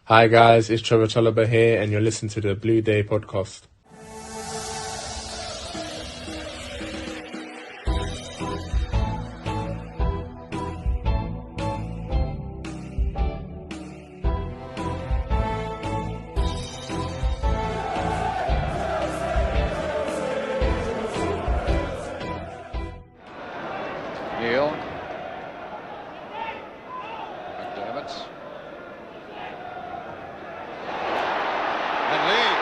Hi guys, it's Trevor Tolliver here and you're listening to the Blue Day podcast. Neil. McDermott. And Lee.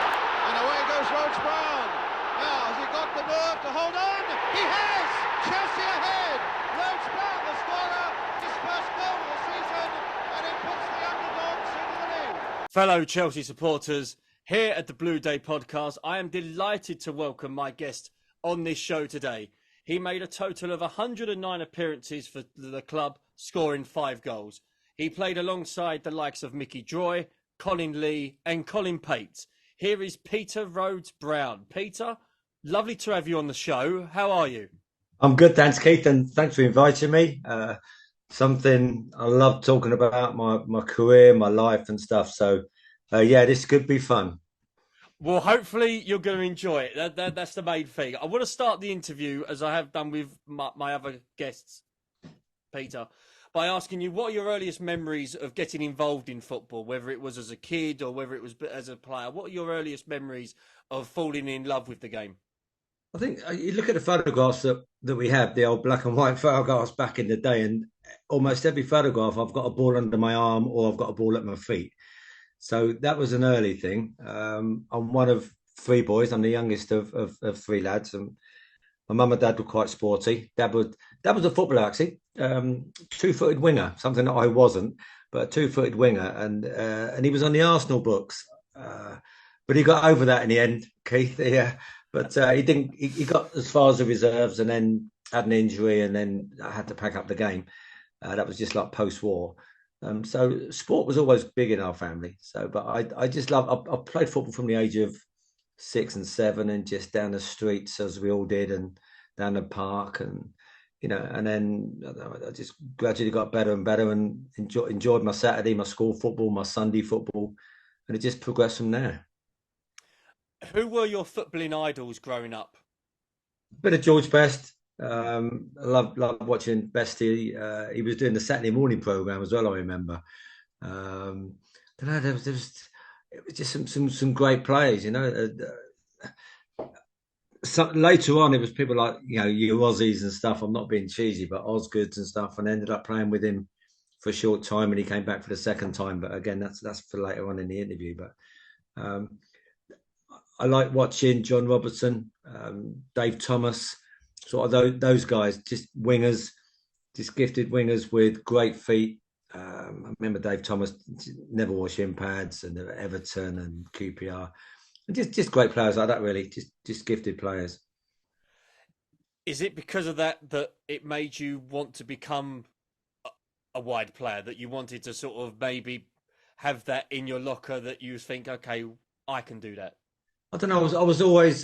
And away goes Rhoades Brown. Now, has he got the nerve to hold on? He has! Chelsea ahead! Rhoades Brown, the scorer, his first goal of the season, and it puts the underdogs into the lead. Fellow Chelsea supporters, here at the Blue Day podcast, I am delighted to welcome my guest on this show today. He made a total of 109 appearances for the club, scoring 5 goals. He played alongside the likes of Mickey Droy, Colin Lee and Colin Pate. Here is Peter Rhoades Brown. Peter, lovely to have you on the show. How are you? I'm good, thanks, Keith, and thanks for inviting me. Something I love talking about, my career, my life and stuff. So, this could be fun. Well, hopefully you're going to enjoy it. That's the main thing. I want to start the interview, as I have done with my other guests, Peter, by asking you what are your earliest memories of getting involved in football, whether it was as a kid or whether it was as a player. What are your earliest memories of falling in love with the game? I think you look at the photographs that we have, the old black and white photographs back in the day, and almost every photograph I've got a ball under my arm or I've got a ball at my feet. So that was an early thing. I'm one of 3 boys. I'm the youngest of 3 lads. And my mum and dad were quite sporty. Dad was a footballer, actually. 2-footed winger, something that I wasn't, but a 2-footed winger. And he was on the Arsenal books. But he got over that in the end, Keith. Yeah. But he didn't. He got as far as the reserves and then had an injury and then I had to pack up the game. That was just like post-war. So sport was always big in our family. So, but I just love. I played football from the age of 6 and 7, and just down the streets as we all did, and down the park, and and then I just gradually got better and better, and enjoyed my Saturday, my school football, my Sunday football, and it just progressed from there. Who were your footballing idols growing up? Bit of George Best. I love watching Bestie. He was doing the Saturday morning program as well. I remember. There was it was just some great players. Later on, it was people like your Aussies and stuff. I'm not being cheesy, but Osgoods and stuff. And I ended up playing with him for a short time, and he came back for the second time. But again, that's for later on in the interview. But I like watching John Robertson, Dave Thomas. Sort of those guys, just wingers, just gifted wingers with great feet. I remember Dave Thomas never wore shin pads, and Everton and QPR, and just great players like that. Really, just gifted players. Is it because of that it made you want to become a wide player? That you wanted to sort of maybe have that in your locker, that you think, okay, I can do that? I don't know. I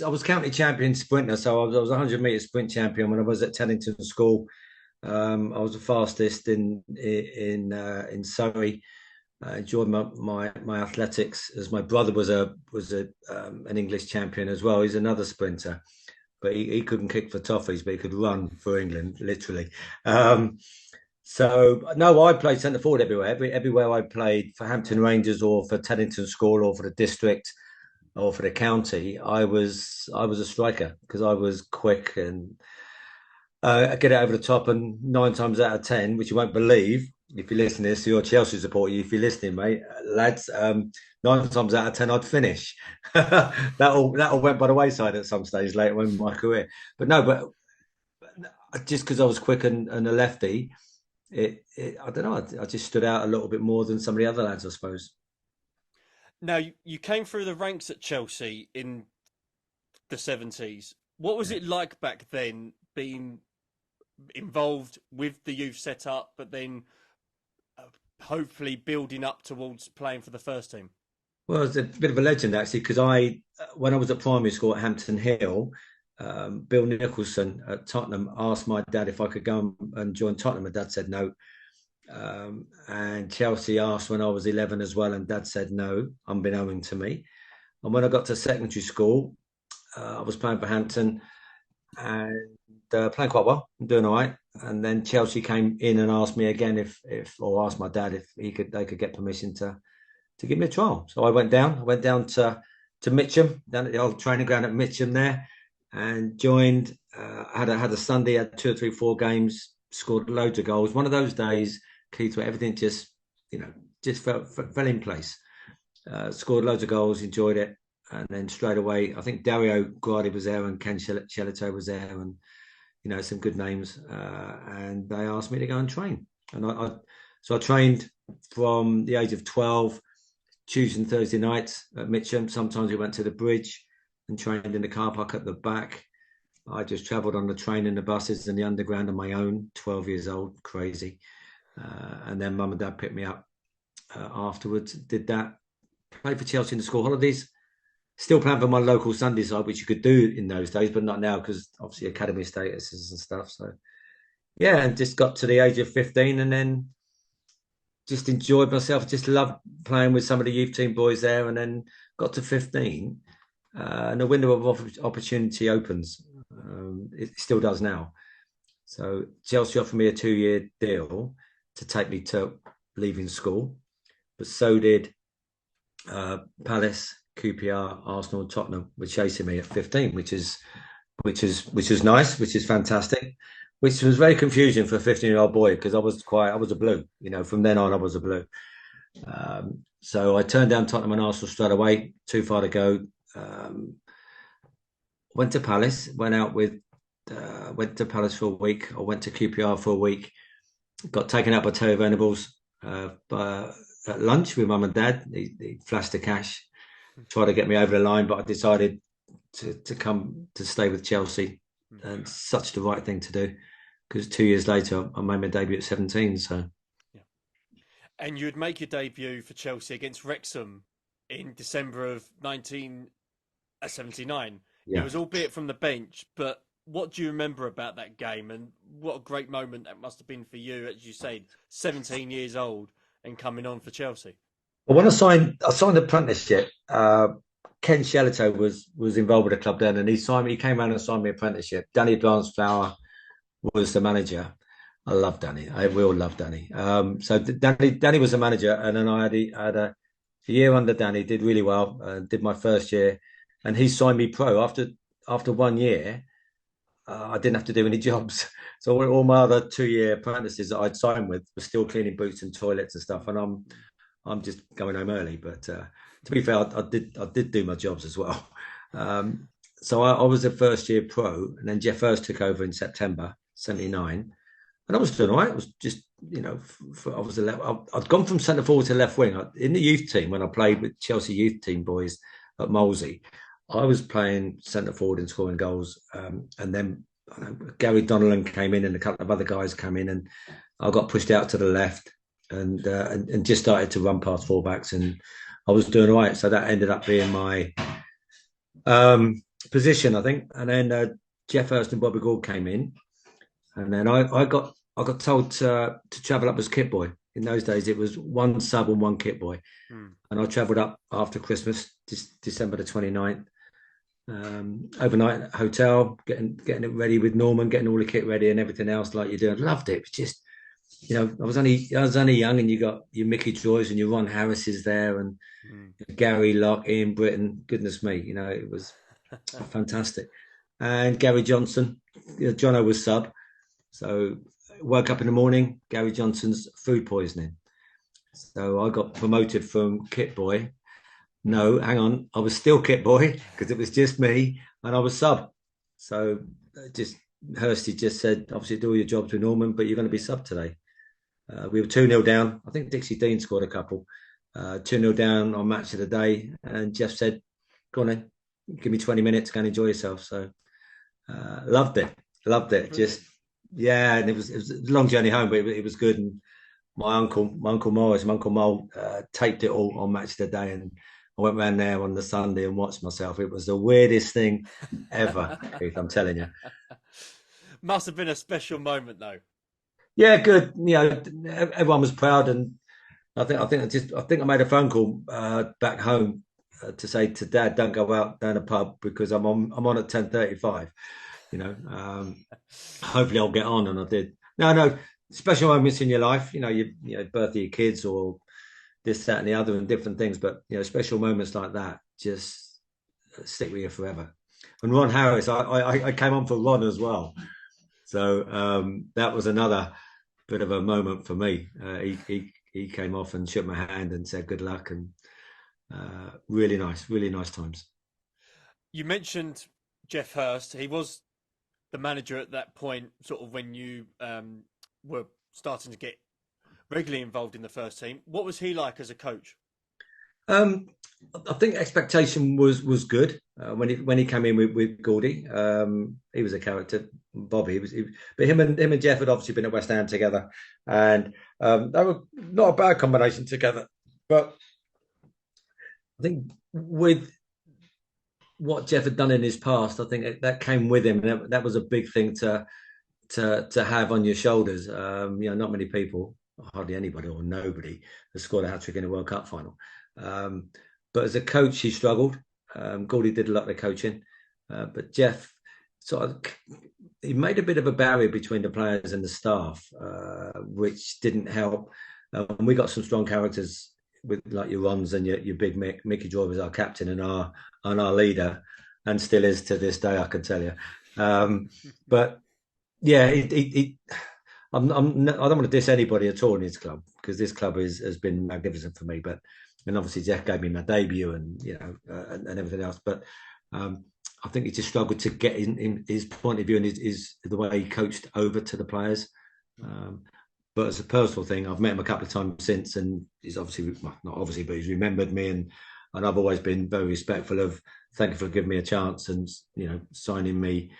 was county champion sprinter, so I was 100-meter sprint champion when I was at Teddington School. I was the fastest in Surrey. I enjoyed my athletics, as my brother was an English champion as well. He's another sprinter, but he couldn't kick for toffees, but he could run for England, literally. So no, I played centre forward everywhere. Everywhere I played for Hampton Rangers or for Teddington School or for the district or for the county, I was a striker because I was quick and I get it over the top. And 9 times out of 10, which you won't believe if you listen to this, you're a Chelsea supporter, if you're listening, mate, lads, 9 times out of 10, I'd finish. that all went by the wayside at some stage later in my career. But just because I was quick and a lefty, I don't know. I just stood out a little bit more than some of the other lads, I suppose. Now, you came through the ranks at Chelsea in the 70s. What was it like back then, being involved with the youth setup, but then hopefully building up towards playing for the first team? Well, it's a bit of a legend, actually, because when I was at primary school at Hampton Hill, Bill Nicholson at Tottenham asked my dad if I could go and join Tottenham. My dad said no. And Chelsea asked when I was 11 as well, and Dad said no, unbeknown to me. And when I got to secondary school, I was playing for Hampton and playing quite well, doing all right. And then Chelsea came in and asked me again or asked my dad if they could get permission to give me a trial. So I went down. I went down to Mitcham, down at the old training ground at Mitcham there, and joined. Had a Sunday, had 2 or 3, 4 games, scored loads of goals. One of those days, Keith, where everything just fell in place. Scored loads of goals, enjoyed it, and then straight away, I think Dario Guardi was there and Ken Shellito was there, and some good names. And they asked me to go and train, and so I trained from the age of 12. Tuesday and Thursday nights at Mitcham. Sometimes we went to the bridge and trained in the car park at the back. I just travelled on the train and the buses and the underground on my own, 12 years old, crazy. And then Mum and Dad picked me up afterwards, did that. Played for Chelsea in the school holidays. Still playing for my local Sunday side, which you could do in those days, but not now because obviously academy statuses and stuff. So, yeah, and just got to the age of 15 and then just enjoyed myself, just loved playing with some of the youth team boys there, and then got to 15 and a window of opportunity opens. It still does now. So Chelsea offered me a 2-year deal to take me to leaving school, but so did Palace, QPR, Arsenal, and Tottenham were chasing me at 15, which is nice, which is fantastic. Which was very confusing for a 15-year-old boy because I was a blue. From then on, I was a blue. So I turned down Tottenham and Arsenal straight away. Too far to go. Went to Palace. Went to Palace for a week. I went to QPR for a week. Got taken out by Terry Venables at lunch with Mum and Dad. He flashed the cash, tried to get me over the line, but I decided to stay with Chelsea. And such the right thing to do, because 2 years later I made my debut at 17. So, yeah. And you'd make your debut for Chelsea against Wrexham in December of 1979. Yeah. It was albeit from the bench, but what do you remember about that game? And what a great moment that must have been for you, as you said, 17 years old and coming on for Chelsea. Well, when I signed the apprenticeship. Ken Shellito was involved with the club then, and he came around and signed me apprenticeship. Danny Advanced-Flower was the manager. I love Danny. We all love Danny. So Danny was the manager, and then I had a year under Danny. Did really well. Did my first year, and he signed me pro after 1 year. I didn't have to do any jobs, so all my other 2-year apprentices that I'd signed with were still cleaning boots and toilets and stuff, and I'm just going home early, but. To be fair, I did do my jobs as well. So I was a first year pro, and then Jeff Hurst took over in September '79, and I was doing all right. It was just I'd gone from centre forward to left wing in the youth team when I played with Chelsea youth team boys at Molesey. I was playing centre forward and scoring goals, and then Gary Donnellan came in, and a couple of other guys came in, and I got pushed out to the left, and just started to run past fullbacks and. I was doing all right, so that ended up being my position, I think. And then Jeff Hurst and Bobby Gould came in, and then I got told to travel up as kit boy. In those days, it was 1 sub and 1 kit boy, and I travelled up after Christmas, December the 29th, overnight at a hotel, getting it ready with Norman, getting all the kit ready and everything else like you do. I loved it. It was just. I was only young, and you got your Mickey Joys and your Ron Harris's there, and Gary Locke, Ian Britton. Goodness me, it was fantastic. And Gary Johnson, Jono was sub, so woke up in the morning. Gary Johnson's food poisoning, so I got promoted from kit boy. No, hang on, I was still kit boy because it was just me, and I was sub. So Hursty just said, obviously do all your jobs with Norman, but you're going to be sub today. We were 2-0 down. I think Dixie Dean scored a couple. 2-0 down on match of the day. And Jeff said, go on then, give me 20 minutes, go and enjoy yourself. So loved it. Just, yeah, and it was a long journey home, but it was good. And my uncle Morris, my Uncle Mole, taped it all on match of the day. And I went round there on the Sunday and watched myself. It was the weirdest thing ever, Keith, I'm telling you. Must have been a special moment, though. Yeah, good. Everyone was proud, and I think I made a phone call back home to say to Dad, "Don't go out down the pub because I'm on at 10:35." Hopefully I'll get on, and I did. No, special moments in your life. Birth of your kids or this, that, and the other, and different things. But special moments like that just stick with you forever. And Ron Harris, I came on for Ron as well, so that was another bit of a moment for me. He came off and shook my hand and said good luck, and really nice times. You mentioned Geoff Hurst. He was the manager at that point, sort of when you were starting to get regularly involved in the first team. What was he like as a coach? I think expectation was good when he came in with Gordy. He was a character. Bobby, but him and Geoff had obviously been at West Ham together, and they were not a bad combination together. But I think with what Geoff had done in his past, I think that came with him. That was a big thing to have on your shoulders. Not many people, hardly anybody or nobody, has scored a hat-trick in a World Cup final. But as a coach, he struggled. Gordy did a lot of the coaching, but Geoff he made a bit of a barrier between the players and the staff, which didn't help. We got some strong characters with like your Rons and your big Mick. Mickey Joy was our captain and our leader, and still is to this day, I can tell you. But yeah, I don't want to diss anybody at all in his club, because this club has been magnificent for me. And obviously Geoff gave me my debut and and everything else. But I think he just struggled to get in his point of view and his the way he coached over to the players. But as a personal thing, I've met him a couple of times since, and he's obviously, well, not obviously, but he's remembered me, and I've always been very respectful of. Thank you for giving me a chance and signing me.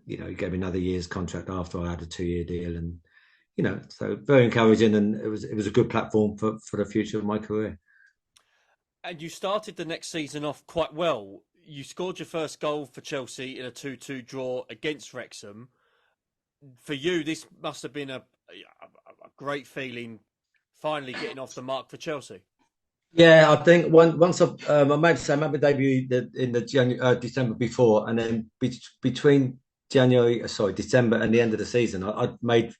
He gave me another year's contract after I had a 2-year deal, and so very encouraging, and it was a good platform for the future of my career. And you started the next season off quite well. You scored your first goal for Chelsea in a 2-2 draw against Wrexham. For you, this must have been a great feeling, finally getting off the mark for Chelsea. Yeah, I think once I made my debut in the December before, and then between December and the end of the season, I made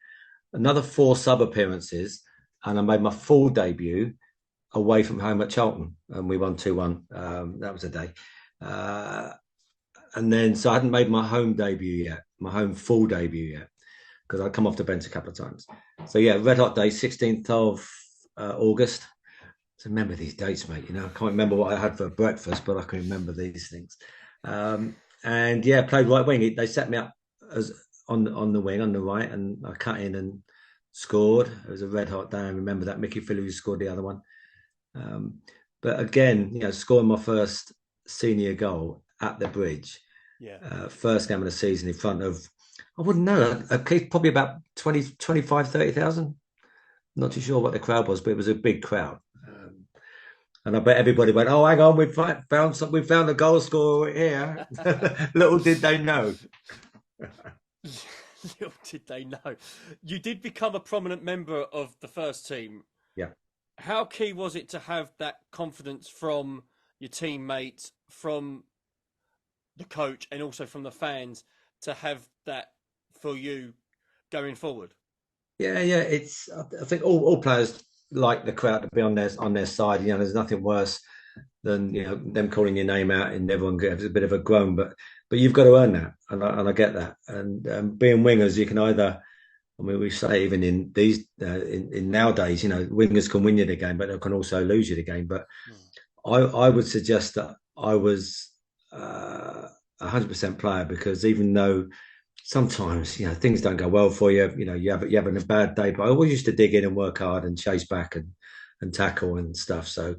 another 4 sub appearances, and I made my full debut away from home at Charlton, and we won 2-1. That was a day. And then, so I hadn't made my home debut yet, my home full debut yet, because I'd come off the bench a couple of times. So yeah, red hot day, 16th of August. So remember these dates, mate. I can't remember what I had for breakfast, but I can remember these things. And yeah, played right wing. They set me up as on the wing, on the right, and I cut in and scored. It was a red hot day. I remember that. Mickey Phillips scored the other one. But again, scoring my first senior goal at the Bridge, first game of the season in front of, I wouldn't know, probably about 25, 30,000. Not too sure what the crowd was, but it was a big crowd. And I bet everybody went, "Oh, hang on, we found a goal scorer here." Little did they know. Little did they know. You did become a prominent member of the first team. Yeah. How key was it to have that confidence from your teammates, from the coach, and also from the fans, to have that for you going forward? Yeah. I think all players like the crowd to be on their side. There's nothing worse than them calling your name out and everyone gives a bit of a groan, but you've got to earn that, and I get that. And being wingers, you can either, I mean, we say even in these in nowadays, wingers can win you the game, but they can also lose you the game. But I would suggest that I was 100% player, because even though sometimes things don't go well for you, you're having a bad day, but I always used to dig in and work hard and chase back and tackle and stuff. So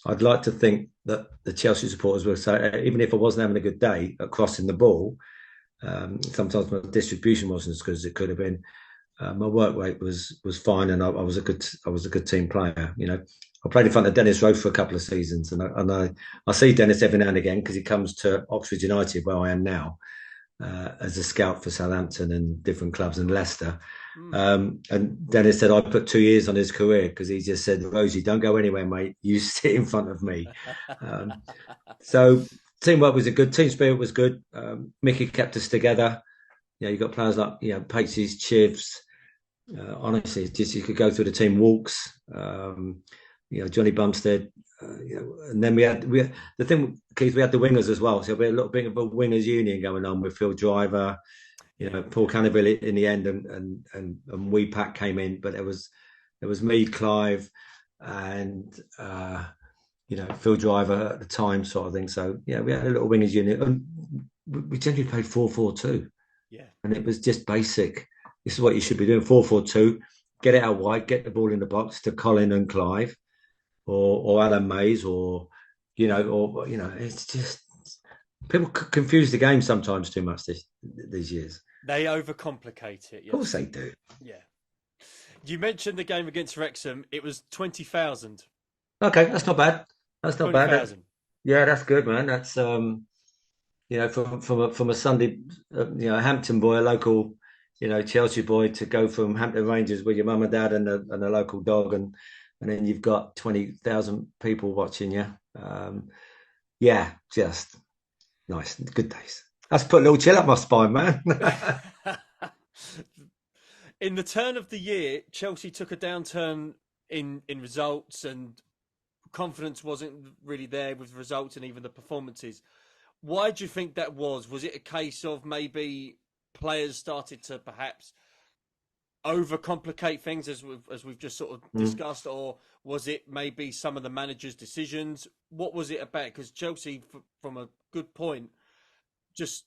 I'd like to think that the Chelsea supporters will say, even if I wasn't having a good day at crossing the ball, sometimes my distribution wasn't as good as it could have been. My work rate was fine, and I was a good team player. I played in front of Dennis Rowe for a couple of seasons, and I see Dennis every now and again, because he comes to Oxford United, where I am now, as a scout for Southampton and different clubs, and Leicester. And Dennis said I put 2 years on his career because he just said, Rosie, don't go anywhere, mate. You sit in front of me. So teamwork was a good. Team spirit was good. Mickey kept us together. You got players like Pate's, Chivs. Honestly, just you could go through the team walks. Johnny Bumstead. And then we had the thing, Keith. We had the wingers as well. So we had a little bit of a wingers union going on with Phil Driver. Paul Cannaville in the end, and Weepak came in, but it was me, Clive, and Phil Driver at the time, sort of thing. So we had a little wingers unit, and we generally played 4-4-2. Yeah, and it was just basic. This is what you should be doing: 4-4-2. Get it out wide, get the ball in the box to Colin and Clive, or Alan Mays, it's just people confuse the game sometimes too much these years. They overcomplicate it. Yes. Of course they do. Yeah. You mentioned the game against Wrexham. It was 20,000. Okay, that's not bad. That's not 20, bad. Yeah, that's good, man. That's from a Sunday, Hampton boy, a local, Chelsea boy, to go from Hampton Rangers with your mum and dad and a local dog, and then you've got 20,000 people watching you. Just nice, good days. That's put a little chill up my spine, man. In the turn of the year, Chelsea took a downturn in results, and confidence wasn't really there with results and even the performances. Why do you think that was? Was it a case of maybe players started to perhaps overcomplicate things, as we've just sort of discussed, or was it maybe some of the manager's decisions? What was it about? Because Chelsea, from a good point, just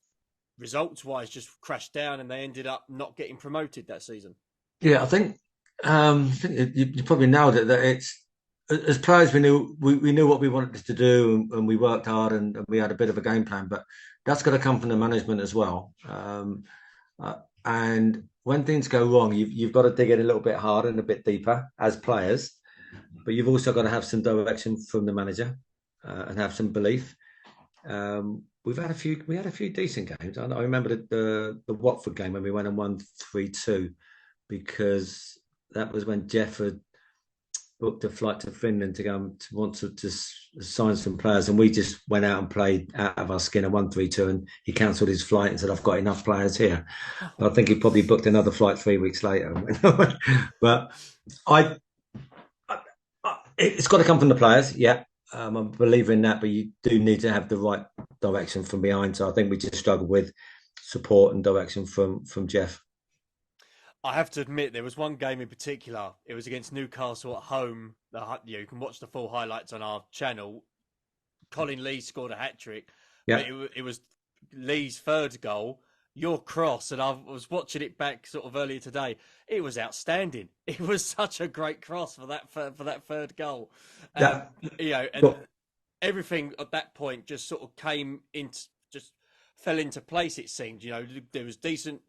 results-wise, just crashed down, and they ended up not getting promoted that season. Yeah, I think you probably nailed it. That it's, as players, we knew what we wanted to do, and we worked hard, and we had a bit of a game plan. But that's got to come from the management as well. And when things go wrong, you've got to dig in a little bit harder and a bit deeper as players. But you've also got to have some direction from the manager and have some belief. We had a few decent games. I remember the Watford game when we went and won 3-2, because that was when Jeff had booked a flight to Finland to go to want to sign some players, and we just went out and played out of our skin and won 3-2, and he cancelled his flight and said, I've got enough players here. But I think he probably booked another flight 3 weeks later. But it's got to come from the players, yeah. I believe in that, but you do need to have the right direction from behind. So I think we just struggled with support and direction from Jeff. I have to admit, there was one game in particular. It was against Newcastle at home. You can watch the full highlights on our channel. Colin Lee scored a hat-trick. Yeah. It was Lee's third goal. Your cross, and I was watching it back sort of earlier today. It was outstanding. It was such a great cross for that third goal. Everything at that point just sort of fell into place. It seemed, there was decent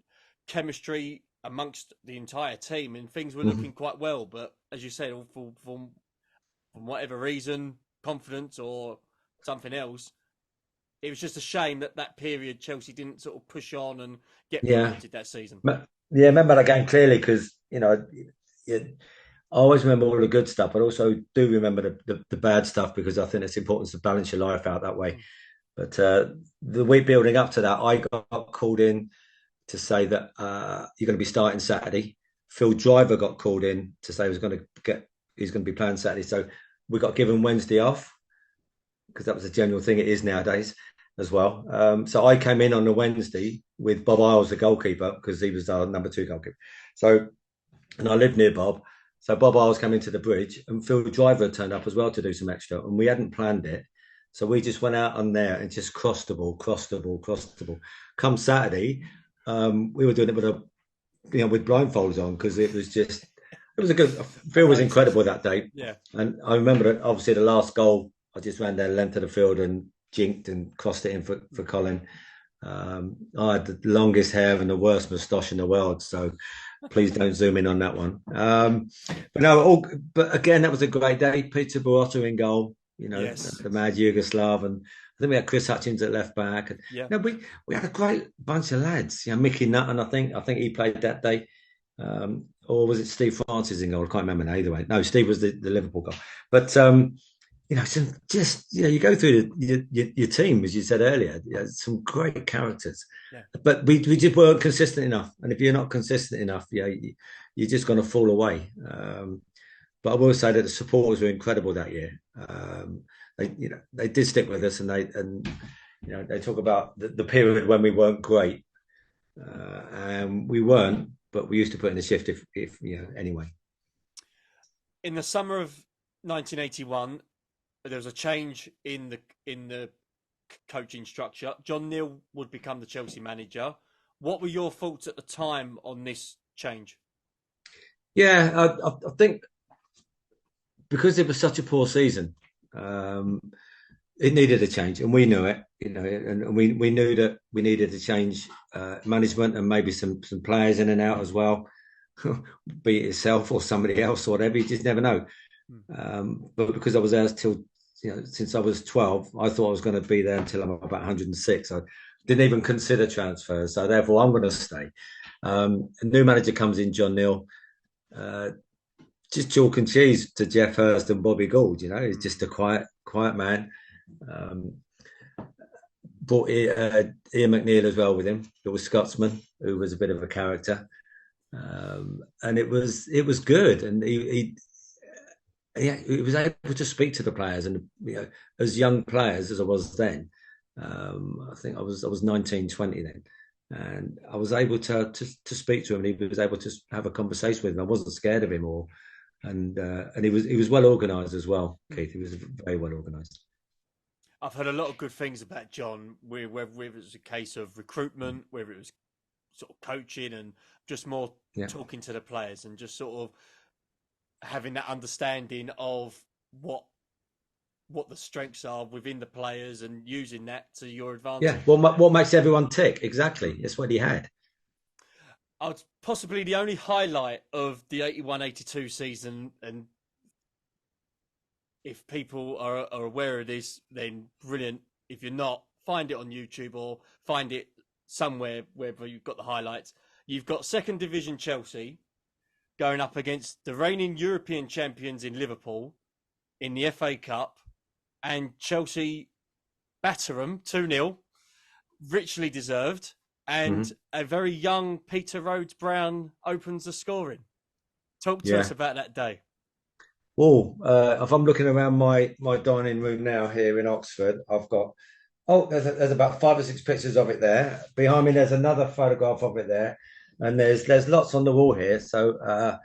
chemistry amongst the entire team, and things were looking quite well. But as you said, from whatever reason, confidence or something else, it was just a shame that period Chelsea didn't sort of push on and get promoted that season. I remember that game clearly, because I always remember all the good stuff, but also do remember the bad stuff, because I think it's important to balance your life out that way. But the week building up to that, I got called in to say that you're going to be starting Saturday. Phil Driver got called in to say he's going to be playing Saturday. So we got given Wednesday off, because that was a general thing it is nowadays as well. So I came in on the Wednesday with Bob Isles, the goalkeeper, because he was our number 2 goalkeeper. And I lived near Bob. So Bob Isles came into the bridge, and Phil Driver turned up as well to do some extra, and we hadn't planned it. So we just went out on there and just crossed the ball. Come Saturday, we were doing it with blindfolds on, because it was a good. Phil was incredible that day. Yeah. And I remember that, obviously, the last goal, I just ran down the length of the field and jinked and crossed it in for Colin. I had the longest hair and the worst moustache in the world, so please don't zoom in on that one. But again, that was a great day. Peter Rhoades in goal, yes. The mad Yugoslav, and I think we had Chris Hutchins at left back. And, we had a great bunch of lads. Mickey Nutton, I think he played that day. Or was it Steve Francis in goal? I can't remember now. Either way, no, Steve was the Liverpool goal. But you go through your team, as you said earlier. Some great characters, Yeah. but we just weren't consistent enough. And if you're not consistent enough, you're just going to fall away. But I will say that the supporters were incredible that year. They did stick with us, and they talk about the period when we weren't great, and we weren't, but we used to put in the shift if anyway. In the summer of 1981, there was a change in the coaching structure. John Neal would become the Chelsea manager. What were your thoughts at the time on this change? Yeah, I think because it was such a poor season, it needed a change, and we knew it. And we knew that we needed to change management and maybe some players in and out as well, be it yourself or somebody else or whatever. You just never know. But because I was there since I was 12, I thought I was going to be there until I'm about 106. I didn't even consider transfers, so therefore I'm going to stay. A new manager comes in, John Neal. Just chalk and cheese to Jeff Hurst and Bobby Gould. He's just a quiet man. Brought Ian McNeil as well with him. It was Scotsman, who was a bit of a character, and it was good. And he was able to speak to the players, and as young players as I was then. I think I was 19, 20 then. And I was able to speak to him, and he was able to have a conversation with him. I wasn't scared of him, and he was well organised as well, Keith. He was very well organised. I've heard a lot of good things about John, whether it was a case of recruitment, whether it was sort of coaching and just more talking to the players and just sort of having that understanding of what the strengths are within the players and using that to your advantage. Yeah, what makes everyone tick? Exactly. That's what he had. Possibly the only highlight of the 81-82 season, and if people are aware of this, then brilliant. If you're not, find it on YouTube or find it somewhere wherever you've got the highlights. You've got second division Chelsea going up against the reigning European champions in Liverpool in the FA Cup, and Chelsea batter them 2-0, richly deserved, and a very young Peter Rhoades Brown opens the scoring. Talk to us about that day. Well, if I'm looking around my dining room now here in Oxford, I've got there's about 5 or 6 pictures of it there. Behind me, there's another photograph of it there, and there's lots on the wall here. So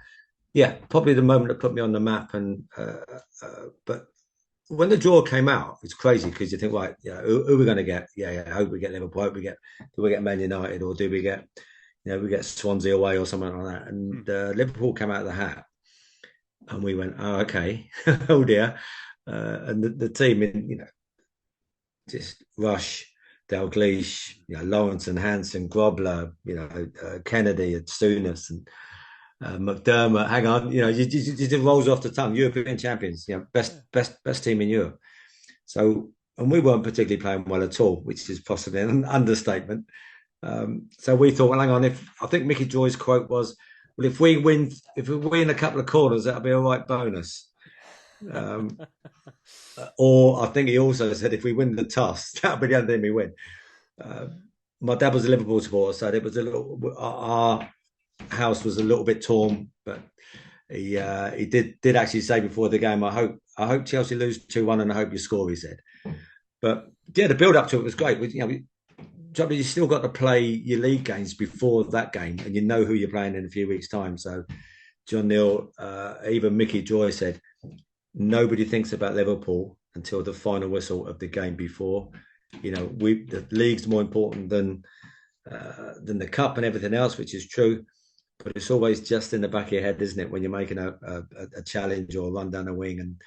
probably the moment that put me on the map. And but when the draw came out, it's crazy because you think, right, who are we going to get? I hope we get Liverpool. Do we get Man United, or do we get we get Swansea away or something like that? And Liverpool came out of the hat. And we went, oh, okay, oh dear. And the team in, just Rush, Dalglish, Lawrence and Hansen, Grobler, Kennedy and Souness and McDermott. Hang on, you just rolls off the tongue. European champions, best team in Europe. So, and we weren't particularly playing well at all, which is possibly an understatement. So we thought, well, hang on. I think Mickey Joy's quote was, well, if we win a couple of corners, that'll be a right bonus. Or I think he also said, if we win the toss, that'll be the only thing we win. My dad was a Liverpool supporter, so it was our house was a little bit torn, but he did actually say before the game, I hope Chelsea lose 2-1, and I hope you score, he said. But yeah, the build up to it was great. You still got to play your league games before that game, and you know who you're playing in a few weeks' time. So John Neal, even Mickey Joy said, nobody thinks about Liverpool until the final whistle of the game before. The league's more important than the cup and everything else, which is true. But it's always just in the back of your head, isn't it, when you're making a challenge or a run down a wing? And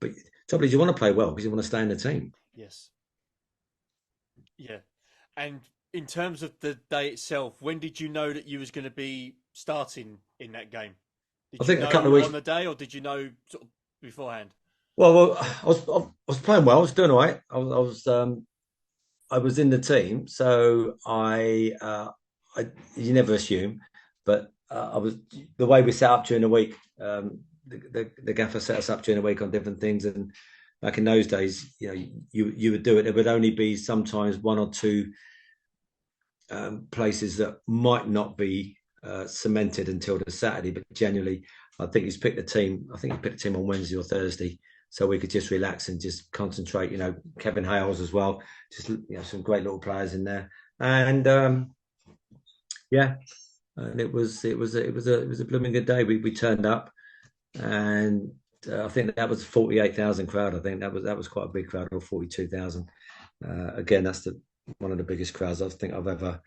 but the trouble is, you want to play well because you want to stay in the team. Yes. Yeah. And in terms of the day itself, when did you know that you was going to be starting in that game? I think a couple of weeks on the day, or did you know sort of beforehand? Well, I was playing well. I was doing all right. I was in the team, so I you never assume, but I was the way we set up during the week. The gaffer set us up during the week on different things, and back in those days, you would do it. There would only be sometimes one or two places that might not be cemented until the Saturday, but generally, I think he's picked the team. I think he picked the team on Wednesday or Thursday, so we could just relax and just concentrate. Kevin Hales as well, just some great little players in there, and yeah, and it was a blooming good day. We turned up, and I think that was 48,000 crowd. I think that was quite a big crowd, or 42,000. Again, that's one of the biggest crowds I think I've ever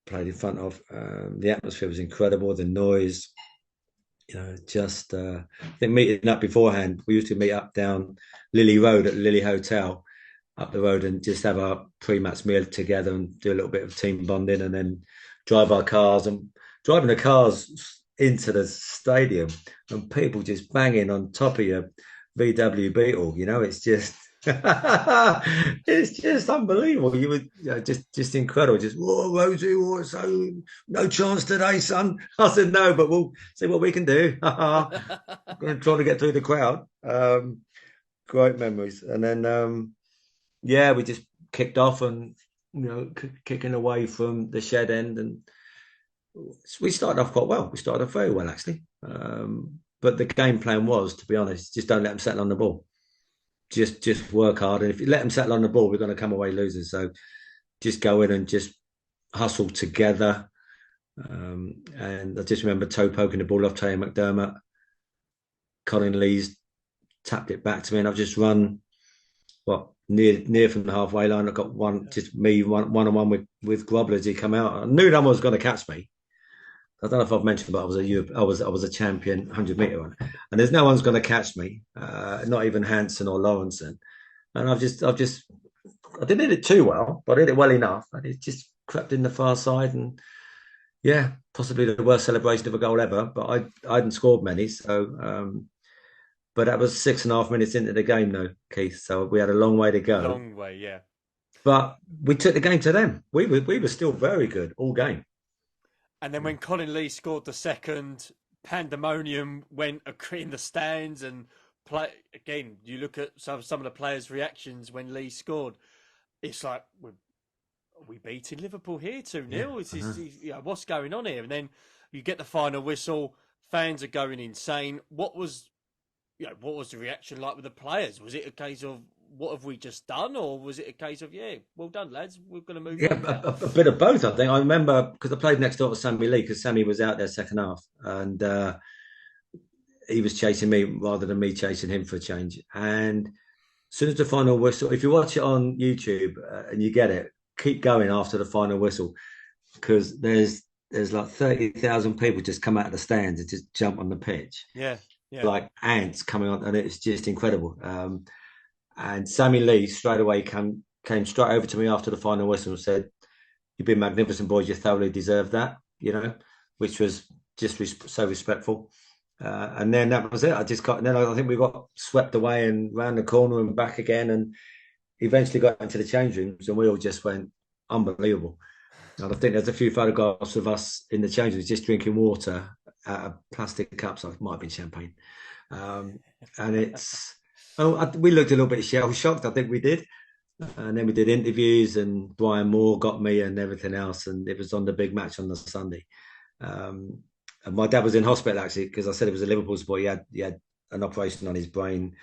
played in front of. The atmosphere was incredible. The noise, I think meeting up beforehand, we used to meet up down Lily Road at Lily Hotel up the road and just have our pre-match meal together and do a little bit of team bonding, and then drive our cars, and driving the cars into the stadium and people just banging on top of your VW Beetle. It's just it's just unbelievable. You would just incredible. Just, whoa, Rosie, so no chance today, son. I said no, but we'll see what we can do. I'm going to try to get through the crowd. Great memories. And then we just kicked off and kicking away from the shed end, and we started off quite well. We started off very well, actually. But the game plan was, to be honest, just don't let them settle on the ball. Just work hard, and if you let them settle on the ball, we're going to come away losers. So just go in and just hustle together. And I just remember Toe poking the ball off Tay McDermott. Colin Lee's tapped it back to me, and I've just run near from the halfway line. I got one on one with Grobbler as he come out. I knew no one was going to catch me. I don't know if I've mentioned, but I was a champion 100-meter one, and there's no one's going to catch me, not even Hansen or Lawrenson. And I didn't hit it too well, but I hit it well enough, and it just crept in the far side, and possibly the worst celebration of a goal ever. But I hadn't scored many, so. But that was 6.5 minutes into the game, though, Keith. So we had a long way to go. Long way, yeah. But we took the game to them. We were still very good all game. And then when Colin Lee scored the second, pandemonium went in the stands, and again, you look at some of the players' reactions when Lee scored. It's like, are we beating Liverpool here 2-0? What's going on here? And then you get the final whistle. Fans are going insane. What was the reaction like with the players? Was it a case of, what have we just done? Or was it a case of, well done, lads, we're going to move on? A bit of both, I think. I remember, because I played next door to Sammy Lee, because Sammy was out there second half, and he was chasing me rather than me chasing him for a change. And as soon as the final whistle, if you watch it on YouTube and you get it, keep going after the final whistle, because there's like 30,000 people just come out of the stands and just jump on the pitch. Yeah. Like ants coming on, and it's just incredible. And Sammy Lee straight away came straight over to me after the final whistle and said, "You've been magnificent, boys. You thoroughly deserve that," which was just so respectful. And then that was it. I think we got swept away and round the corner and back again, and eventually got into the change rooms, and we all just went, unbelievable. And I think there's a few photographs of us in the change rooms just drinking water out of plastic cups. It might have been champagne. And we looked a little bit shell shocked. I think we did. And then we did interviews, and Brian Moore got me and everything else. And it was on the big match on the Sunday. And my dad was in hospital, actually, because I said it was a Liverpool sport. He had an operation on his brain,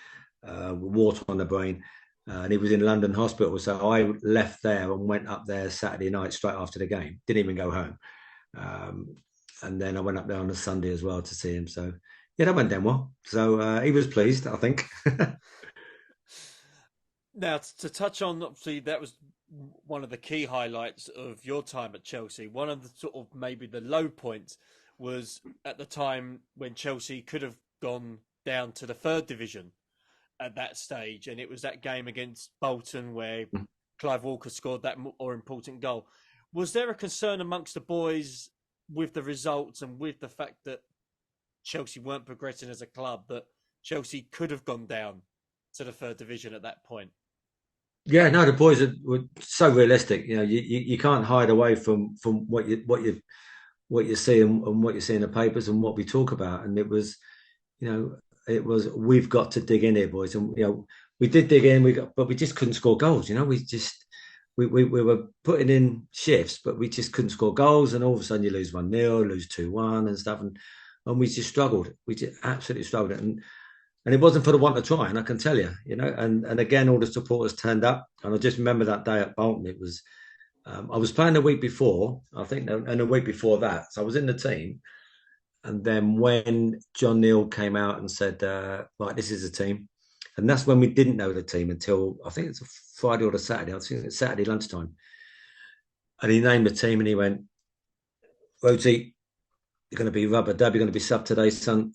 water on the brain. And he was in London hospital. So I left there and went up there Saturday night straight after the game. Didn't even go home. And then I went up there on a Sunday as well to see him. So, that went down well. So he was pleased, I think. Now, to touch on, obviously, that was one of the key highlights of your time at Chelsea. One of the sort of maybe the low points was at the time when Chelsea could have gone down to the third division at that stage. And it was that game against Bolton where Clive Walker scored that more important goal. Was there a concern amongst the boys with the results and with the fact that Chelsea weren't progressing as a club, that Chelsea could have gone down to the third division at that point? Yeah, no, the boys were so realistic. You can't hide away from what what you see and what you see in the papers and what we talk about. And it was, you know, it was, we've got to dig in here, boys. And, we did dig in, but we just couldn't score goals. We were putting in shifts, but we just couldn't score goals. And all of a sudden you lose 1-0, lose 2-1 and stuff. And we just struggled. We just absolutely struggled. And it wasn't for the want to try, and I can tell you, and again, all the supporters turned up. And I just remember that day at Bolton, it was, I was playing the week before, I think, and the week before that. So I was in the team. And then when John Neal came out and said, right, this is a team. And that's when we didn't know the team until, I think it's a Friday or a Saturday. I think it's Saturday lunchtime. And he named the team and he went, Rhodesy, you're going to be rubber dub. You're going to be sub today, son.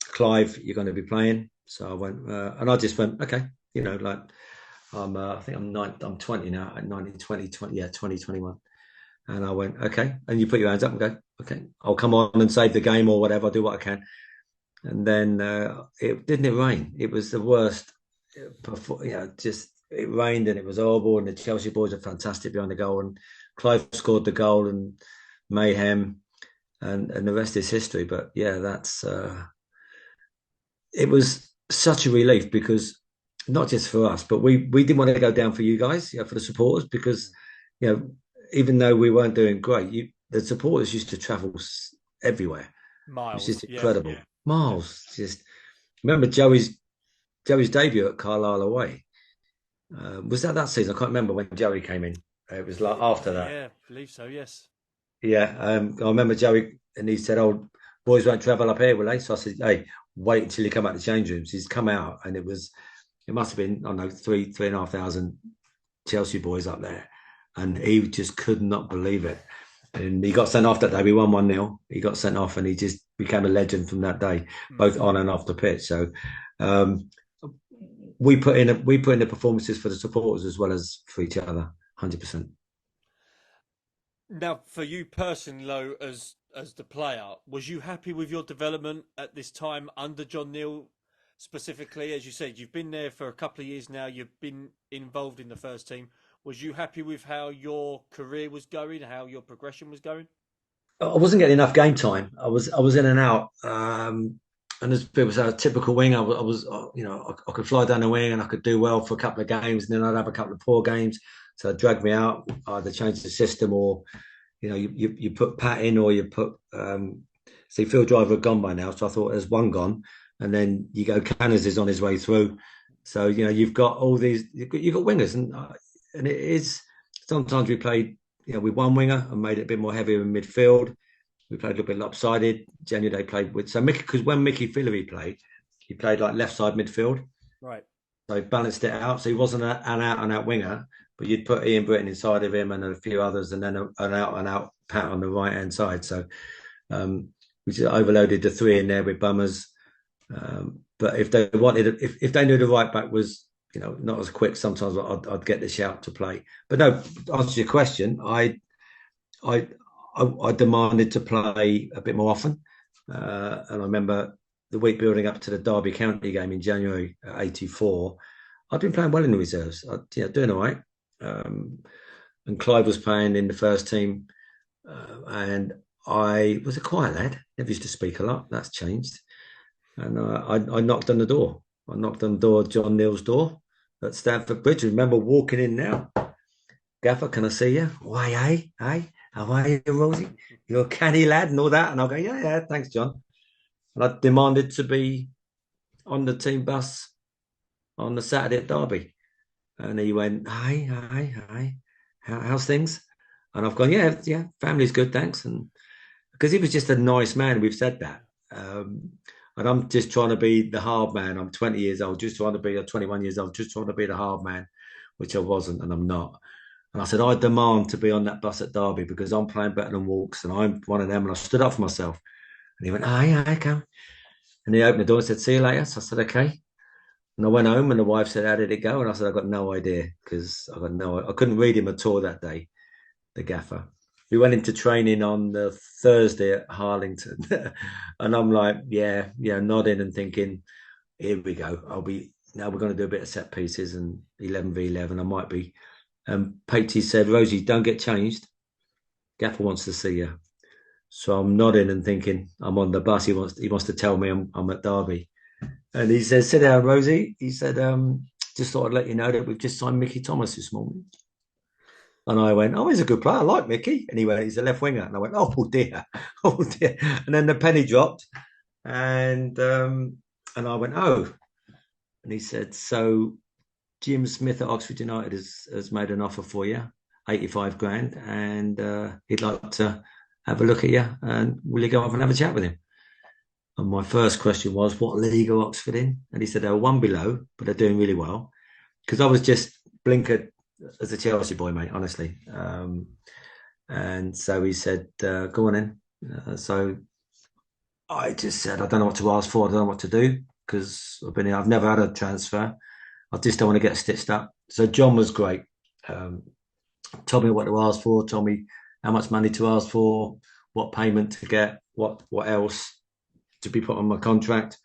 Clive, you're going to be playing. So I went, and I just went, okay. I think I'm 20 now, 19, 20, 20, yeah, 20, 21. And I went, okay. And you put your hands up and go, okay, I'll come on and save the game or whatever. I'll do what I can. And then it rain. It was the worst. It rained and it was horrible. And the Chelsea boys are fantastic behind the goal. And Clive scored the goal and mayhem. And the rest is history. But yeah, it was such a relief because not just for us, but we didn't want to go down for you guys, for the supporters, because, even though we weren't doing great, the supporters used to travel everywhere. Miles. It was just incredible. Yeah. Miles. Just remember Joey's debut at Carlisle away. Was that season? I can't remember when Joey came in. It was like after that. Yeah, I believe so, yes. Yeah, I remember Joey, and he said, "Oh, boys won't travel up here, will they?" So I said, "Hey, wait until you come out the change rooms." He's come out, and it must have been, I don't know, 3,500 Chelsea boys up there, and he just could not believe it. And he got sent off that day. We won 1-0. He got sent off, and he just became a legend from that day, both on and off the pitch. So we put in the performances for the supporters as well as for each other, 100%. Now, for you personally, though, as the player, was you happy with your development at this time under John Neal specifically? As you said, you've been there for a couple of years now. You've been involved in the first team. Was you happy with how your career was going, how your progression was going? I wasn't getting enough game time. I was in and out. And as people say, a typical wing, I was, I could fly down the wing and I could do well for a couple of games, and then I'd have a couple of poor games. So it dragged me out. I either change the system or, you put Pat in or you put, see, Phil Driver had gone by now. So I thought there's one gone. And then you go, Canners is on his way through. So, you've got all these, you've got wingers. And it is, sometimes we played, with one winger and made it a bit more heavier in midfield. We played a little bit lopsided. Generally, they played with, so Mickey, because when Mickey Fillery played, he played like left side midfield. Right. So he balanced it out. So he wasn't an out and out winger, but you'd put Ian Britton inside of him and a few others, and then an out and out Pat on the right hand side. So we just overloaded the three in there with bummers. But if they wanted, if they knew the right back was, not as quick, sometimes I'd get the shout to play. But no, to answer your question, I demanded to play a bit more often. And I remember the week building up to the Derby County game in January '84, I'd been playing well in the reserves, doing all right. And Clive was playing in the first team, and I was a quiet lad. Never used to speak a lot. That's changed. And I knocked on the door. I knocked on the door, John Neal's door at Stamford Bridge. I remember walking in now. Gaffer, can I see you? Why, hey, how are you, Rosie? You're a canny lad and all that. And I'll go, yeah, thanks, John. And I demanded to be on the team bus on the Saturday at Derby. And he went, hi, how's things? And I've gone, yeah, family's good, thanks. And because he was just a nice man, we've said that. And I'm just trying to be the hard man. I'm 20 years old, just trying to be 21 years old, just trying to be the hard man, which I wasn't, and I'm not. And I said, I demand to be on that bus at Derby because I'm playing better than Walks, and I'm one of them. And I stood up for myself. And he went, hi, come. And he opened the door and said, see you later. So I said, okay. And I went home, and the wife said, how did it go? And I said, I got no idea, because I couldn't read him at all that day, the gaffer. We went into training on the Thursday at Harlington, and I'm like, yeah, nodding and thinking, here we go. Now we're going to do a bit of set pieces and 11v11. I might be. Patey said, Rosie, don't get changed. Gaffer wants to see you. So I'm nodding and thinking I'm on the bus. He wants to tell me I'm at Derby. And he said, "Sit down, Rosie." He said, "Just thought I'd let you know that we've just signed Mickey Thomas this morning." And I went, "Oh, he's a good player. I like Mickey." And he went, "He's a left winger." And I went, "Oh dear, oh dear." And then the penny dropped, and I went, "Oh." And he said, "So Jim Smith at Oxford United has made an offer for you, 85 grand, and he'd like to have a look at you. And will you go off and have a chat with him?" And my first question was, "What league are Oxford in?" And he said, "They're one below, but they're doing really well." Because I was just blinkered as a Chelsea boy, mate, honestly. And so he said, "Go on in." So I just said, "I don't know what to ask for. I don't know what to do because I've never had a transfer. I just don't want to get stitched up." So John was great. Told me what to ask for, told me how much money to ask for, what payment to get, what else to be put on my contract.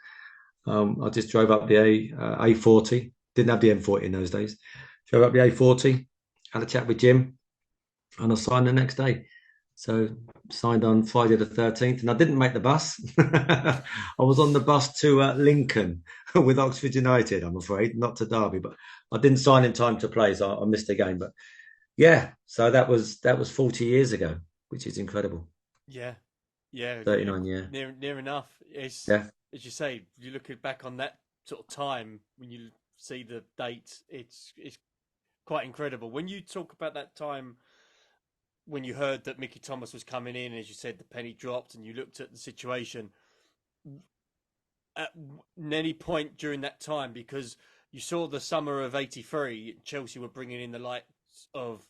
I just drove up the A40. Didn't have the M40 in those days. Drove up the A40, had a chat with Jim, and I signed the next day. So signed on Friday the 13th, and I didn't make the bus. I was on the bus to Lincoln with Oxford United, I'm afraid, not to Derby, but I didn't sign in time to play, so I missed the game. But yeah, so that was 40 years ago, which is incredible. Yeah, yeah, 39, yeah. near enough. It's Yeah. as you say, you look back on that sort of time when you see the dates, it's quite incredible. When you talk about that time when you heard that Mickey Thomas was coming in, as you said, the penny dropped, and you looked at the situation at any point during that time, because you saw the summer of '83, Chelsea were bringing in the likes of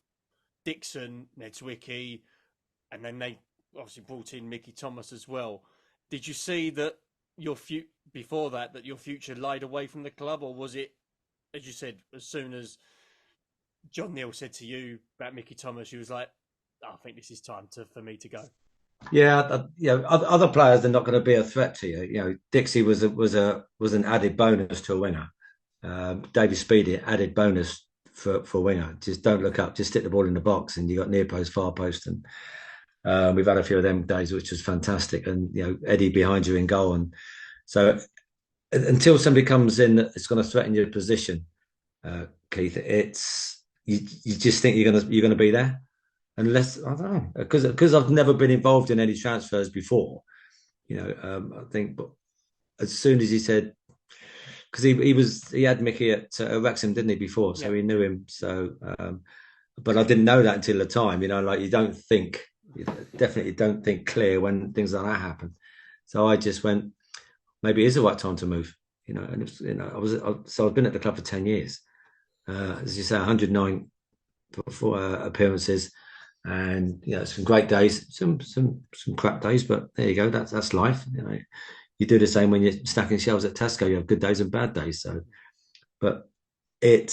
Dixon, Nedzwicki, and then they obviously brought in Mickey Thomas as well. Did you see that before that your future lied away from the club, or was it, as you said, as soon as John Neal said to you about Mickey Thomas, you was like, "I think this is time for me to go"? Yeah, other players are not going to be a threat to you. You know, Dixie was an added bonus to a winger. David Speedy, added bonus for winger. Just don't look up, just stick the ball in the box, and you got near post, far post, and we've had a few of them days, which was fantastic. And Eddie behind you in goal, and so until somebody comes in that's going to threaten your position, Keith, it's you just think you're going to be there. Unless, I don't know, because I've never been involved in any transfers before, I think. But as soon as he said, because he had Mickey at Wrexham, didn't he, before? So he knew him. So, but I didn't know that until the time. Like you definitely don't think clear when things like that happen. So I just went, maybe it is the right time to move. And it's, so I've been at the club for 10 years. As you say, 109 appearances. And some great days, some crap days, but there you go. That's life. You do the same when you're stacking shelves at Tesco. You have good days and bad days. So, but it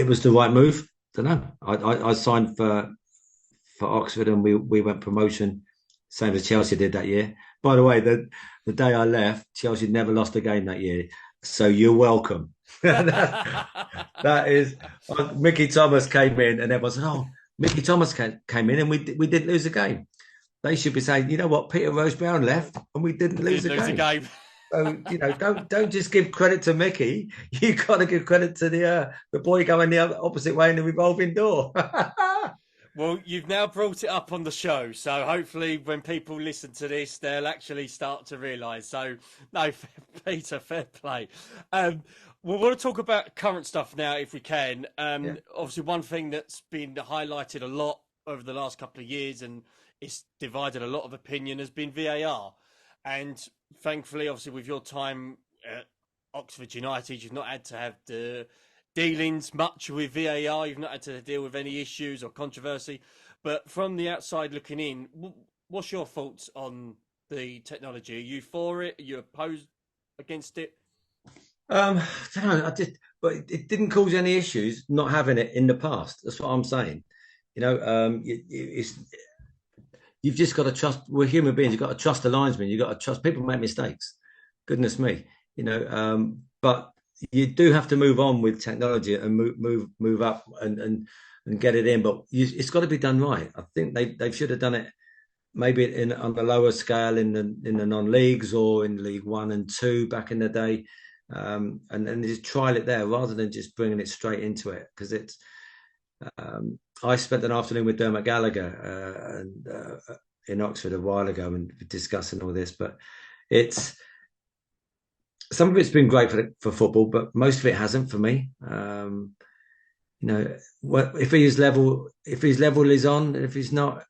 was the right move. I don't know. I signed for Oxford, and we went promotion, same as Chelsea did that year. By the way, the day I left, Chelsea never lost a game that year. So you're welcome. that is, Mickey Thomas came in, and everyone said, "Oh, Mickey Thomas came in and we didn't lose a game." They should be saying, "You know what? Peter Rhoades Brown left and we didn't lose a game." So don't just give credit to Mickey. You got to give credit to the boy going the opposite way in the revolving door. Well, you've now brought it up on the show, so hopefully when people listen to this, they'll actually start to realise. So, no, Peter, fair play. We want to talk about current stuff now, if we can. Obviously, one thing that's been highlighted a lot over the last couple of years, and it's divided a lot of opinion, has been VAR. And thankfully, obviously, with your time at Oxford United, you've not had to have the dealings much with VAR. You've not had to deal with any issues or controversy. But from the outside looking in, what's your thoughts on the technology? Are you for it? Are you opposed against it? I don't know. But it didn't cause any issues not having it in the past. That's what I'm saying. You've just got to trust. We're human beings. You've got to trust the linesman. You've got to trust. People make mistakes. Goodness me. But you do have to move on with technology and move up and get it in. But it's got to be done right. I think they should have done it maybe on the lower scale in the non-leagues or in League 1 and 2 back in the day, and then just trial it there rather than just bringing it straight into it, because it's. I spent an afternoon with Dermot Gallagher in Oxford a while ago and discussing all this, but it's some of it's been great for football, but most of it hasn't for me. If he's level, is on, and if he's not,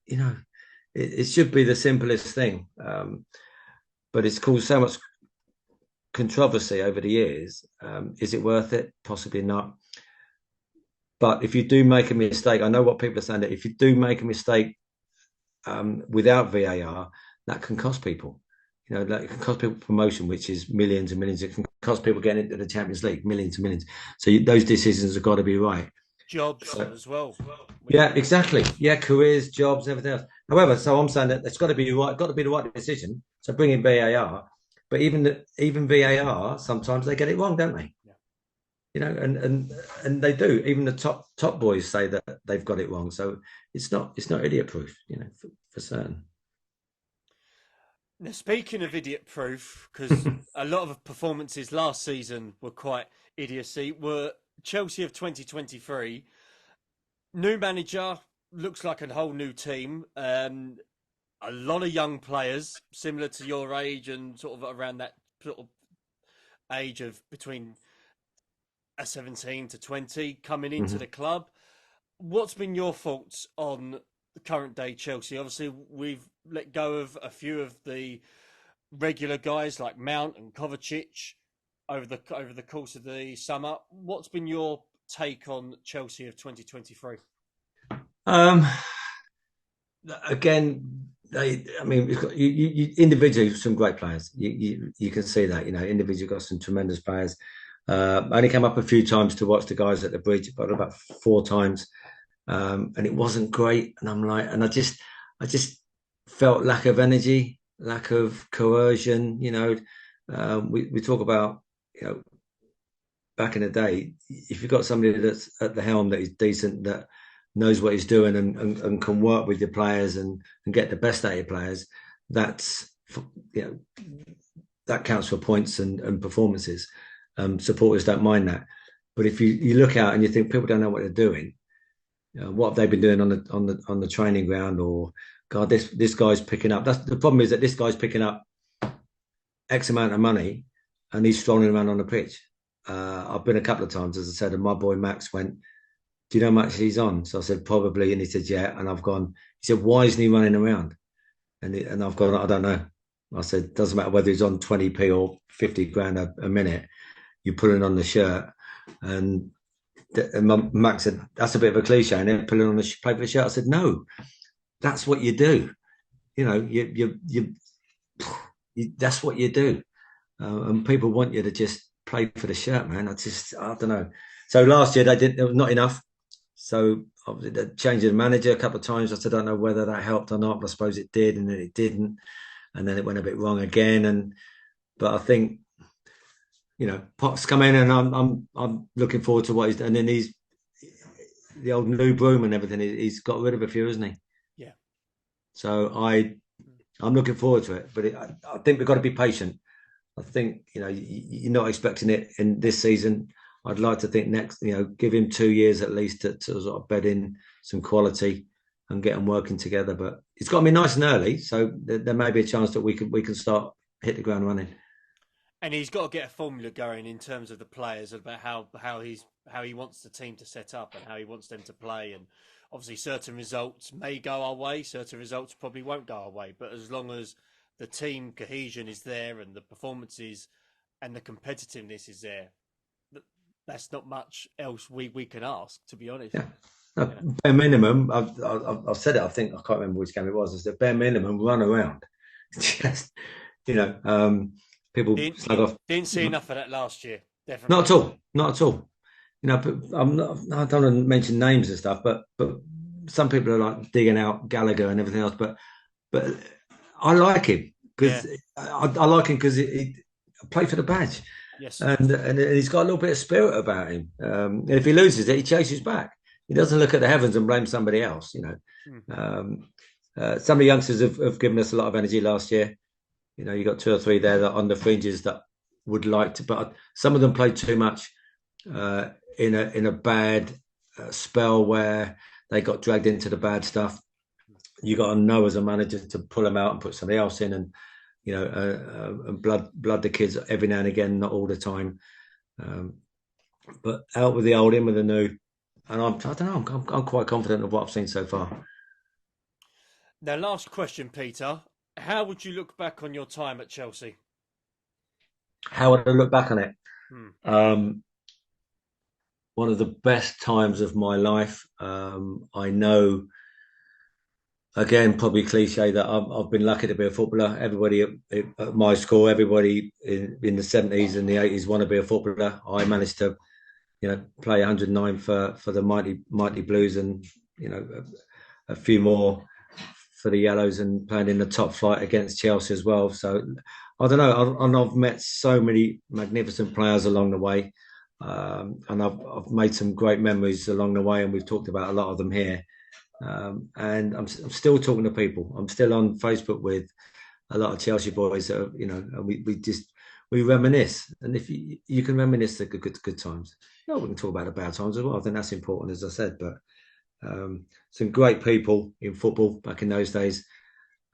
it should be the simplest thing. But it's caused so much controversy over the years. Is it worth it? Possibly not. But if you do make a mistake, I know what people are saying, that if you do make a mistake without VAR, that can cost people. That can cost people promotion, which is millions and millions. It can cost people getting into the Champions League, millions and millions. So those decisions have got to be right. Jobs as well. Yeah, exactly. Yeah, careers, jobs, everything else. However, so I'm saying that it's got to be right. Got to be the right decision. So bring in VAR, but even VAR, sometimes they get it wrong, don't they? And they do. Even the top boys say that they've got it wrong. So it's not idiot proof, for certain. Now, speaking of idiot proof, because a lot of performances last season were quite idiocy, were Chelsea of 2023. New manager, looks like a whole new team. A lot of young players, similar to your age and sort of around that sort of age of between 17 to 20 coming into the club. What's been your thoughts on the current day Chelsea? Obviously, we've let go of a few of the regular guys like Mount and Kovacic over the course of the summer. What's been your take on Chelsea of 2023? Again, you individually some great players. You can see that, individually got some tremendous players. I only came up a few times to watch the guys at the bridge, but about 4 times, and it wasn't great. And I'm like, and I just felt lack of energy, lack of coercion. We talk about, back in the day, if you've got somebody that's at the helm that is decent, that knows what he's doing and can work with your players and get the best out of your players, that's that counts for points and performances. Supporters don't mind that, but if you look out and you think people don't know what they're doing, what have they been doing on the training ground? Or God, this guy's picking up. That's the problem, is that this guy's picking up X amount of money and he's strolling around on the pitch. I've been a couple of times, as I said, and my boy Max went, "Do you know how much he's on?" So I said, "Probably," and he said, "Yeah." And I've gone. He said, "Why isn't he running around?" And I've gone, "I don't know." I said, "Doesn't matter whether he's on 20p or 50 grand a minute. You're pulling on the shirt." And Max said, "That's a bit of a cliche, and then pulling on the play for the shirt." I said, "No, that's what you do. That's what you do." And people want you to just play for the shirt, man. I don't know. So last year there was not enough. So obviously they changed the manager a couple of times. I said, I don't know whether that helped or not, but I suppose it did, and then it didn't, and then it went a bit wrong again. But I think, Pot's come in, and I'm looking forward to what he's done. And then he's the old new broom and everything. He's got rid of a few, hasn't he? Yeah. So I'm looking forward to it. But I think we've got to be patient. I think, you're not expecting it in this season. I'd like to think next, give him 2 years at least to sort of bed in some quality and get them working together. But it's got to be nice and early, so there may be a chance that we can start hit the ground running. And he's got to get a formula going in terms of the players, about how he wants the team to set up and how he wants them to play. And obviously, certain results may go our way, certain results probably won't go our way. But as long as the team cohesion is there and the performances and the competitiveness is there, that's not much else we can ask, to be honest. Yeah. Bare minimum, I've said it, I think, I can't remember which game it was, is that bare minimum, run around. Just, people slag off. Didn't see enough of that last year, definitely. Not at all. I don't want to mention names and stuff, but some people are like digging out Gallagher and everything else, but I like him because I like him because he played for the badge. Yes, and he's got a little bit of spirit about him. And if he loses it, he chases back. He doesn't look at the heavens and blame somebody else, some of the youngsters have given us a lot of energy last year. You know, you got 2 or 3 there that on the fringes that would like to, but some of them played too much in a bad spell where they got dragged into the bad stuff. You got to know as a manager to pull them out and put somebody else in, and and blood the kids every now and again, not all the time. But out with the old, in with the new, and I don't know. I'm quite confident of what I've seen so far. Now, last question, Peter. How would you look back on your time at Chelsea? How would I look back on it? Hmm. One of the best times of my life. I know, again, probably cliche that I've been lucky to be a footballer. Everybody at my school, everybody in the 70s and the 80s want to be a footballer. I managed to, play 109 for the mighty Blues, and a few more for the Yellows, and playing in the top flight against Chelsea as well. So I don't know. I've met so many magnificent players along the way, and I've made some great memories along the way, and we've talked about a lot of them here. And I'm still talking to people. I'm still on Facebook with a lot of Chelsea boys that are, and we reminisce. And if you can reminisce the good times, we can talk about the bad times as well. I think that's important, as I said. But some great people in football back in those days.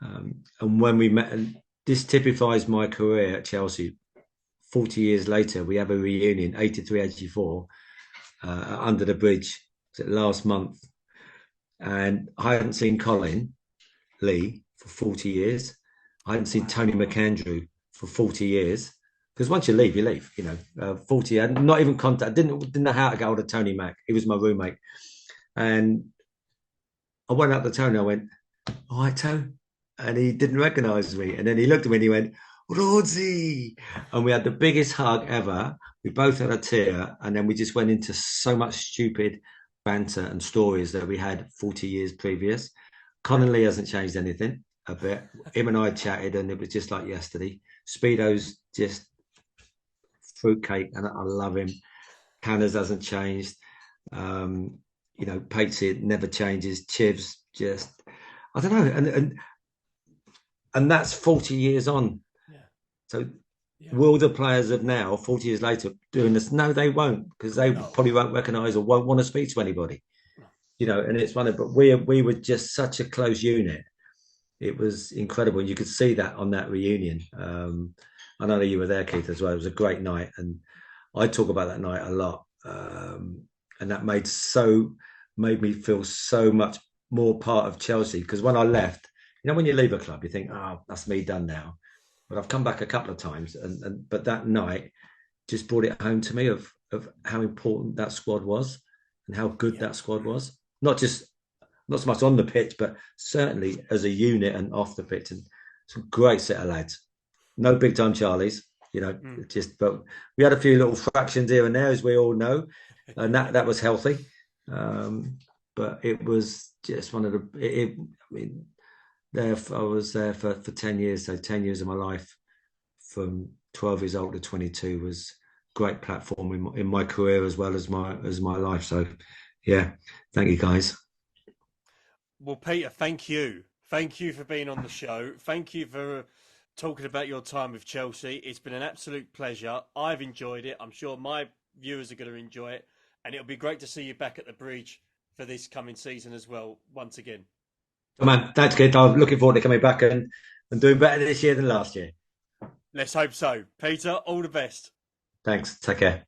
And when we met, and this typifies my career at Chelsea. 40 years later, we have a reunion, 83, 84, under the bridge. Was it last month? And I hadn't seen Colin Lee for 40 years. I hadn't seen Tony McAndrew for 40 years. Because once you leave, you leave. 40. I not even contact. Didn't know how to get hold of Tony Mac. He was my roommate, and I went up to Tony. I went, "All right, Tony," and he didn't recognise me. And then he looked at me and he went, "Rhoadesy," and we had the biggest hug ever. We both had a tear, and then we just went into so much stupid banter and stories that we had 40 years previous. Colin Lee hasn't changed anything a bit. Him and I chatted, and it was just like yesterday. Speedo's just fruitcake, and I love him. Canners hasn't changed. Patesy never changes. Chivs just, I don't know, and that's 40 years on. Yeah. So will the players of now, 40 years later, doing this? No, they won't, because they probably won't recognise or won't want to speak to anybody. And it's funny, but we were just such a close unit. It was incredible. You could see that on that reunion. I know that you were there, Keith, as well. It was a great night, and I talk about that night a lot. And that made me feel so much more part of Chelsea. Because when I left, when you leave a club, you think, "Oh, that's me done now." But I've come back a couple of times, but that night just brought it home to me of how important that squad was and how good that squad was. Not so much on the pitch, but certainly as a unit and off the pitch. And some great set of lads. No big time Charlies, but we had a few little fractions here and there, as we all know, and that was healthy. But it was just one of the. I was there for 10 years. So 10 years of my life, from 12 years old to 22, was great platform in my career as well as my life. So, yeah, thank you guys. Well, Peter, thank you. Thank you for being on the show. Thank you for talking about your time with Chelsea. It's been an absolute pleasure. I've enjoyed it. I'm sure my viewers are going to enjoy it. And it'll be great to see you back at the bridge for this coming season as well, once again. Oh, man, thanks, kid. I'm looking forward to coming back and doing better this year than last year. Let's hope so. Peter, all the best. Thanks. Take care.